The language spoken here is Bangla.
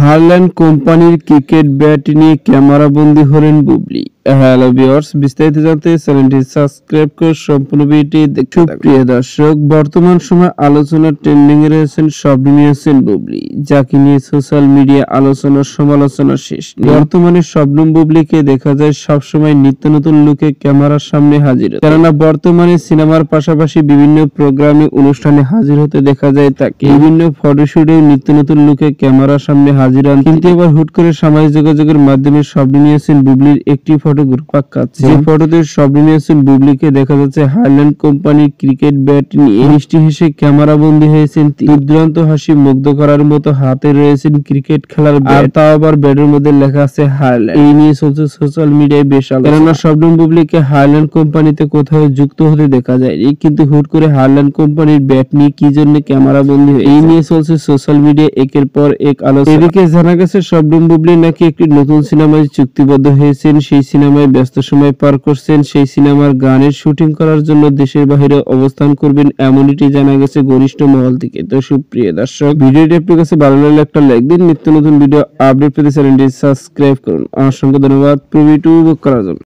হারল্যান্ড কোম্পানির ক্রিকেট ব্যাট নিয়ে ক্যামেরাবন্দী হলেন বুবলি। হ্যালো ভিউয়ার্স, বিস্তারিত জানতে চ্যানেলটি সাবস্ক্রাইব করে সম্পূর্ণ ভিডিওটি দেখতে থাকুন। প্রিয় দর্শক, বর্তমান সময় আলোচনার ট্রেন্ডিং এ রয়েছেন শবনম ইয়াসমিন বুবলি, যাকে নিয়ে সোশ্যাল মিডিয়া আলোচনা সমালোচনা শেষ নেই। বর্তমানে শবনম বুবলিকে দেখা যায় সবসময় নিত্য নতুন লুকে ক্যামেরার সামনে হাজির, কেননা বর্তমানে সিনেমার পাশাপাশি বিভিন্ন প্রোগ্রামে অনুষ্ঠানে হাজির হতে দেখা যায় তাকে। বিভিন্ন ফটোশুটে নিত্য নতুন লুকে ক্যামেরার সামনে হাজির হন, কিন্তু এবার হুট করে সামাজিক যোগাযোগের মাধ্যমে শবনম ইয়াসমিন বুবলির একটি ফটো ঘুরপাক খাচ্ছে। যে ফটোতে শবনম ইয়াসমিন বুবলিকে দেখা যাচ্ছে হারল্যান্ড কোম্পানির ক্রিকেট ব্যাট নিয়ে মিষ্টি হেসে ক্যামেরাবন্দী হয়েছেন। দুর্দান্ত হাসি মুগ্ধ করার মতো হাতে রয়েছেন ক্রিকেট খেলার ব্যাট, তাও আবার ব্যাটের মধ্যে লেখা আছে হারল্যান্ড। এই নিয়ে চলছে সোশ্যাল মিডিয়ায় বেশ আলোচনা, কেননা শবনম বুবলিকে হারল্যান্ড কোম্পানিতে কোথাও যুক্ত হতে দেখা যায়নি, কিন্তু হুট করে হারল্যান্ড কোম্পানির ব্যাট নিয়ে কি জন্য ক্যামেরাবন্দী হয়েছে, এই নিয়ে চলছে সোশ্যাল মিডিয়ায় একের পর এক আলোচনা। এদিকে জানা গেছে শবনম বুবলি নাকি একটি নতুন সিনেমায় চুক্তিবদ্ধ হয়েছেন, সেই সিনেমায় ব্যস্ত সময় পার করছেন, সেই সিনেমার গানের শুটিং করার জন্য দেশের বাইরে অবস্থান করবেন, এমনটি জানা গেছে ঘনিষ্ঠ মহল থেকে। তো সুপ্রিয় দর্শক, ভিডিওটি আপনার কাছে ভালো লাগলে একটা লাইক দিন, নিত্য নতুন ভিডিও আপডেট পেতে চ্যানেলটি সাবস্ক্রাইব করুন। অসংখ্য ধন্যবাদ ভিডিওটি উপভোগ করার জন্য।